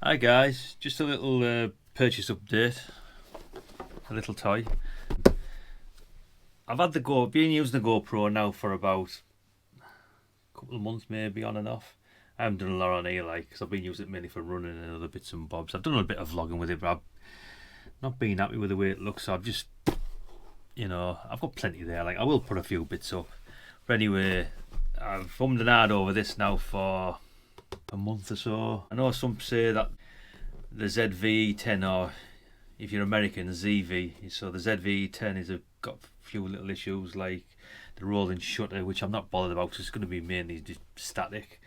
Hi guys, just a little purchase update, a little toy. I've had been using the GoPro now for about a couple of months, maybe on and off. I haven't done a lot on here, because I've been using it mainly for running and other bits and bobs. I've done a bit of vlogging with it, but I've not been happy with the way it looks. So I've just, I've got plenty there. I will put a few bits up. But anyway, I've hummed and hawed over this now for a month or so. I know some say that the ZV-E10, or if you're American, ZV. So the ZV-E10 has got a few little issues like the rolling shutter, which I'm not bothered about because it's going to be mainly just static.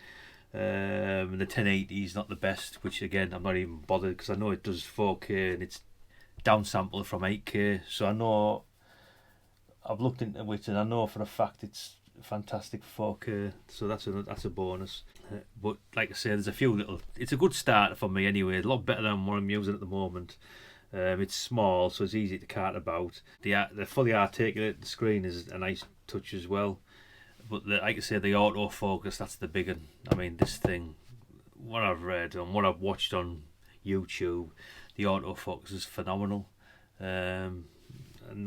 The 1080 is not the best, which again I'm not even bothered because I know it does 4K and it's downsampled from 8K. So I know, I've looked into it and I know for a fact it's fantastic 4K, so that's a bonus. But like I say, there's a few little. It's a good start for me anyway. A lot better than what I'm using at the moment. It's small, so it's easy to cart about. The fully articulated screen is a nice touch as well. But like I say, the autofocus, that's the big one. I mean, this thing, what I've read and what I've watched on YouTube, the autofocus is phenomenal, and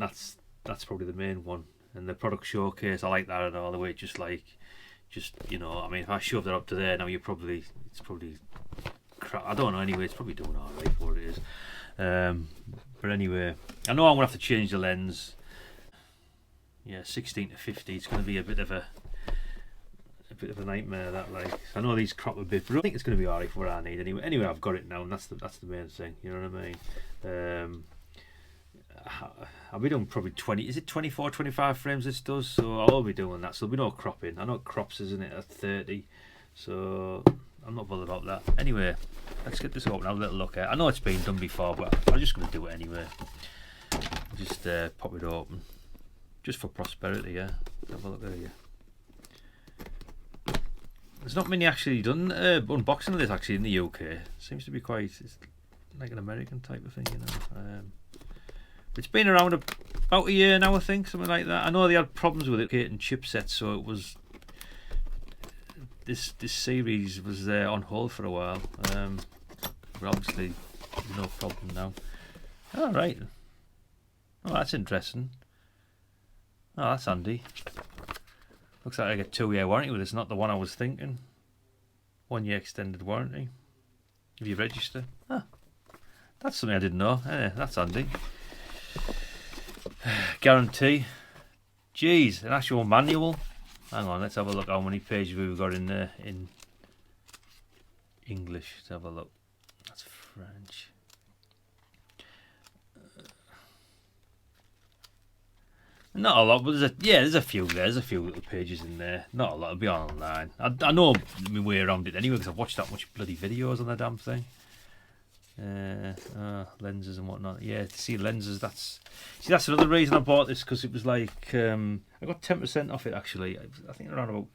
that's probably the main one. And the product showcase, I like that and all the way. Just I mean, if I shoved it up to there now, it's probably crap. I don't know. Anyway, it's probably doing all right for what it is. But anyway, I know I'm gonna have to change the lens. Yeah, 16 to 50. It's gonna be a bit of a nightmare. That I know these crop a bit, but I think it's gonna be alright for what I need anyway. Anyway, I've got it now, and that's the main thing. You know what I mean? I'll be doing probably 20. Is it 24, 25 frames this does? So I'll be doing that. So there'll be no cropping. I know it crops, isn't it, at 30? So I'm not bothered about that. Anyway, let's get this open. Have a little look at it. I know it's been done before, but I'm just going to do it anyway. Just pop it open, just for prosperity. Yeah, have a look at it. There's not many actually done unboxing of this actually in the UK. Seems to be it's like an American type of thing, you know. It's been around about a year now, I think, something like that. I know they had problems with it getting chipsets, so it was this series was on hold for a while. But obviously, no problem now. All right. Oh, that's interesting. Oh, that's handy. Looks like I get 2-year warranty with this. Not the one I was thinking. 1-year extended warranty if you register. Ah, that's something I didn't know. That's handy. Guarantee. Jeez, an actual manual. Hang on, let's have a look how many pages we've got in there in English. Let's have a look. That's French. Not a lot, but there's a few there. There's a few little pages in there. Not a lot. It'll be online. I know my way around it anyway because I've watched that much bloody videos on the damn thing. Lenses and whatnot. Yeah, to see lenses. That's another reason I bought this, because it was I got 10% off it actually. I think around about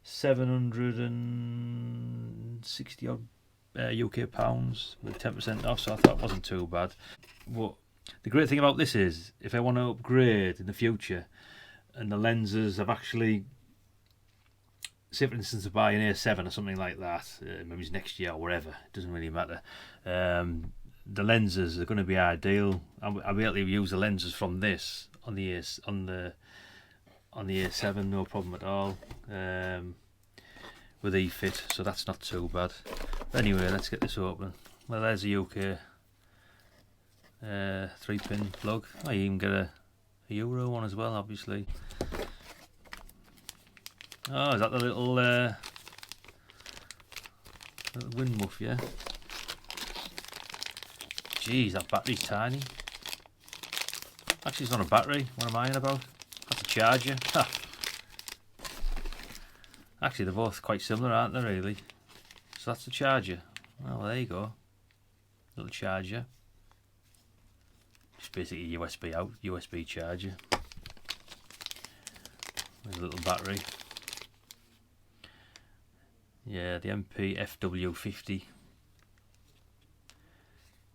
760 odd UK pounds with 10% off. So I thought it wasn't too bad. But the great thing about this is, if I want to upgrade in the future, and the lenses have actually, say for instance, to buy an A7 or something like that, maybe it's next year or whatever, it doesn't really matter. The lenses are going to be ideal. I'll be able to use the lenses from this on the A7, no problem at all, with E-fit, so that's not too bad. But anyway, let's get this open. Well, there's a UK 3-pin plug. I even get a Euro one as well, obviously. Oh, is that the little wind muff? Yeah. Jeez, that battery's tiny. Actually, it's not a battery. What am I on about? That's a charger. Ha. Actually, they're both quite similar, aren't they, really? So that's the charger. Oh, well, there you go. Little charger. Just basically USB out, USB charger. There's a little battery. Yeah, the MP FW50.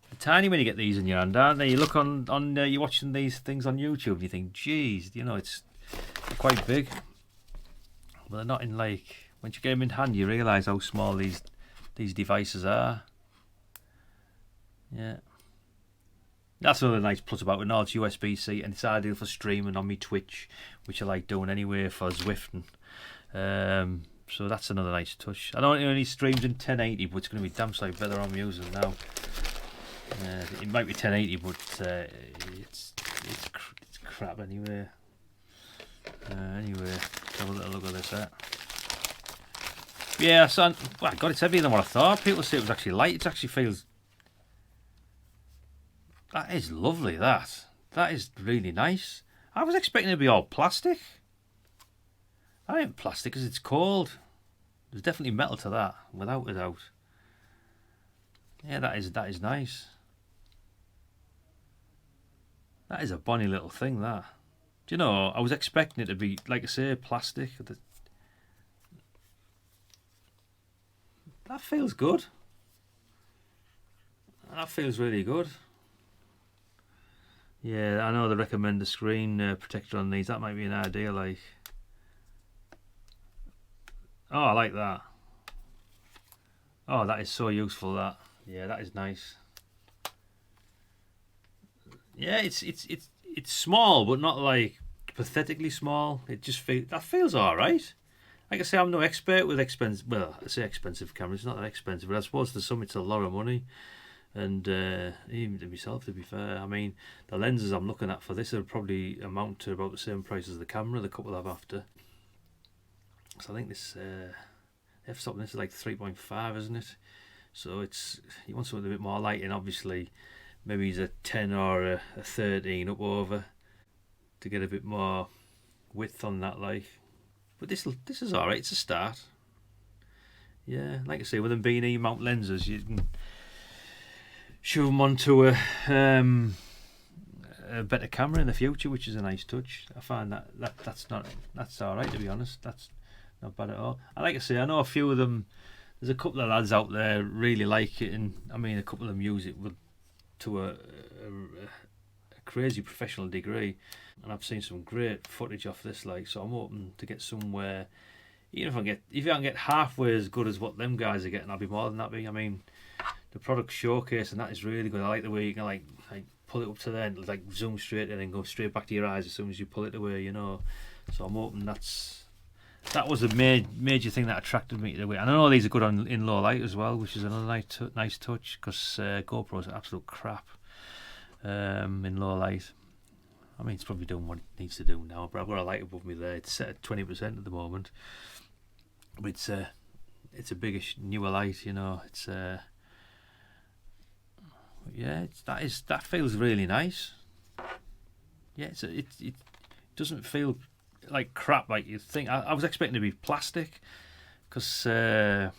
They're tiny when you get these in your hand, aren't they? You look on you're watching these things on YouTube and you think, geez, it's quite big. But they're not in once you get them in hand, you realise how small these devices are. Yeah. That's another nice plus about it. Now it's USB-C and it's ideal for streaming on my Twitch, which I like doing anyway for Zwifting. So that's another nice touch. I know it only streams in 1080, but it's going to be damn sight better I'm using now. It might be 1080, but it's crap anyway. Anyway, have a little look at this. Yeah, so well, God, it's heavier than what I thought. People say it was actually light. It actually feels. That is lovely. That is really nice. I was expecting it to be all plastic. I ain't plastic because it's cold. There's definitely metal to that, without a doubt. Yeah, that is nice. That is a bonny little thing, that. Do you know, I was expecting it to be, like I say, plastic. That feels good. That feels really good. Yeah, I know they recommend the screen protector on these. That might be an idea, like. Oh, I like that. Oh, that is so useful, that. Yeah, that is nice. Yeah, it's small, but not like pathetically small. It just feels all right. Like I say, I'm no expert with expensive. Well, I say expensive cameras, not that expensive, but I suppose to some it's a lot of money. And even to myself, to be fair, I mean, the lenses I'm looking at for this will probably amount to about the same price as the camera, the couple I've after. So I think this f-stop on this is like 3.5, isn't it? So it's, you want something a bit more light, and obviously maybe it's a 10 or a 13 up over to get a bit more width on that, like. But this is alright, it's a start. Yeah, like I say, with them being E-mount lenses, you can shove them onto a better camera in the future, which is a nice touch. I find that's alright, to be honest. That's not bad at all. And like I say, I know a few of them. There's a couple of lads out there really like it, and I mean, a couple of them use it to a crazy professional degree. And I've seen some great footage off this, like. So I'm hoping to get somewhere. Even if I can get halfway as good as what them guys are getting, I'll be more than happy. I mean, the product showcase and that is really good. I like the way you can like pull it up to there and like zoom straight in and go straight back to your eyes as soon as you pull it away, you know. So I'm hoping that was a major thing that attracted me to the way. And I know these are good in low light as well, which is another nice touch, because GoPro's absolute crap in low light. I mean, it's probably doing what it needs to do now, but I've got a light above me there. It's set at 20% at the moment, but it's a biggish newer light, you know. It's yeah, that feels really nice. Yeah, it doesn't feel like crap like you think. I was expecting it to be plastic, because yeah,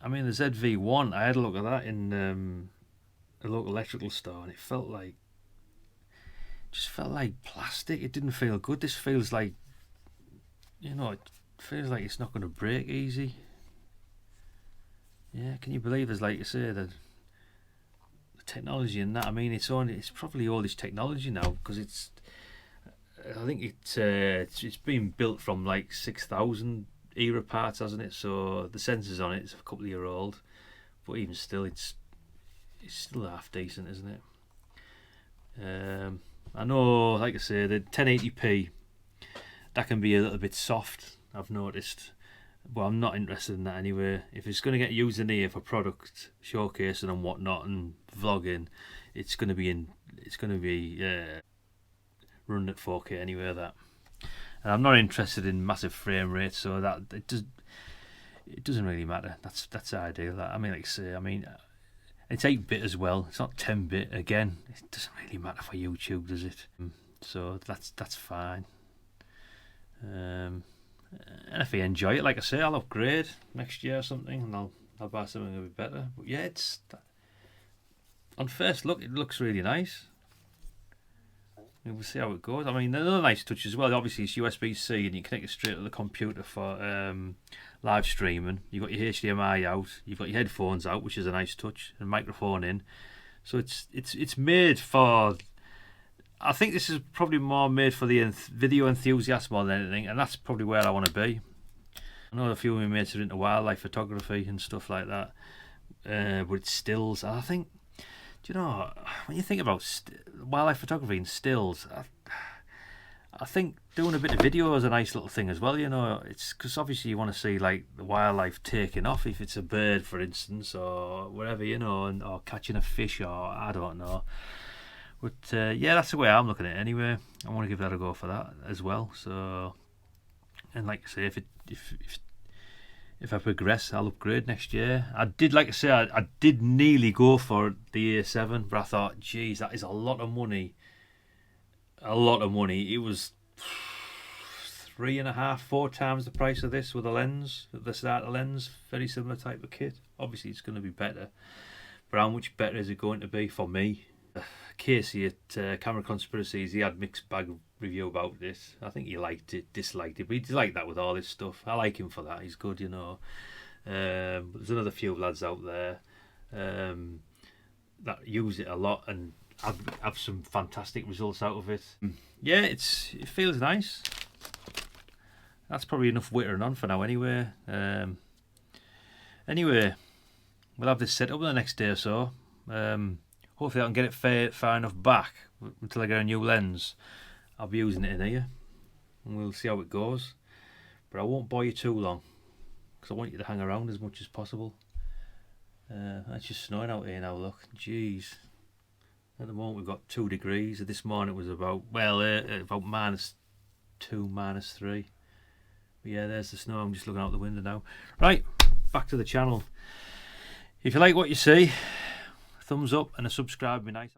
I mean the ZV-E10, I had a look at that in a local electrical store, and it just felt like plastic. It didn't feel good. This feels like, you know, it feels like it's not going to break easy. Yeah, can you believe there's, like you say, the technology in that? I mean, it's probably all this technology now, because I think it's been built from like 6,000 era parts, hasn't it? So the sensors on it's a couple of year old, but even still, it's still half decent, isn't it? I know, like I say, the 1080p, that can be a little bit soft, I've noticed, but I'm not interested in that anyway. If it's going to get used in here for product showcasing and whatnot and vlogging, it's going to be running at 4K anyway. That, and I'm not interested in massive frame rates, so that it doesn't really matter. That's ideal. I mean, like I say, I mean, it's 8-bit as well. It's not 10-bit. Again, it doesn't really matter for YouTube, does it? So that's fine. And if I enjoy it, like I say, I'll upgrade next year or something, and I'll buy something a bit better. But yeah, on first look, it looks really nice. We'll see how it goes. I mean, another nice touch as well, obviously, it's USB-C, and you connect it straight to the computer for live streaming. You've got your HDMI out, you've got your headphones out, which is a nice touch, and microphone in. So it's made for. I think this is probably more made for the video enthusiast more than anything, and that's probably where I want to be. I know a few of my mates are into wildlife photography and stuff like that, but it's stills. And I think, do you know, when you think about wildlife photography and stills, I think doing a bit of video is a nice little thing as well. You know, it's because obviously you want to see like the wildlife taking off, if it's a bird, for instance, or whatever, you know, or catching a fish, or I don't know. But yeah, that's the way I'm looking at it anyway. I want to give that a go for that as well. So, and like I say, if I progress, I'll upgrade next year. I did, like I say, I did nearly go for the A7, but I thought, geez, that is a lot of money. A lot of money. It was 3.5, 4 times the price of this with a lens, the starter lens. Very similar type of kit. Obviously, it's going to be better, but how much better is it going to be for me? Casey at Camera Conspiracies, he had mixed bag review about this. I think he liked it, disliked it, but he's like that with all this stuff. I like him for that. He's good, you know. But there's another few lads out there that use it a lot and have some fantastic results out of it. Yeah, it feels nice. That's probably enough wittering on for now anyway. Anyway, we'll have this set up in the next day or so. Hopefully I can get it far enough back until I get a new lens. I'll be using it in here and we'll see how it goes. But I won't bore you too long because I want you to hang around as much as possible. It's just snowing out here now, look. Jeez. At the moment we've got 2 degrees. This morning it was about, well, about -2, -3. But yeah, there's the snow. I'm just looking out the window now. Right, back to the channel. If you like what you see, thumbs up and a subscribe would be nice.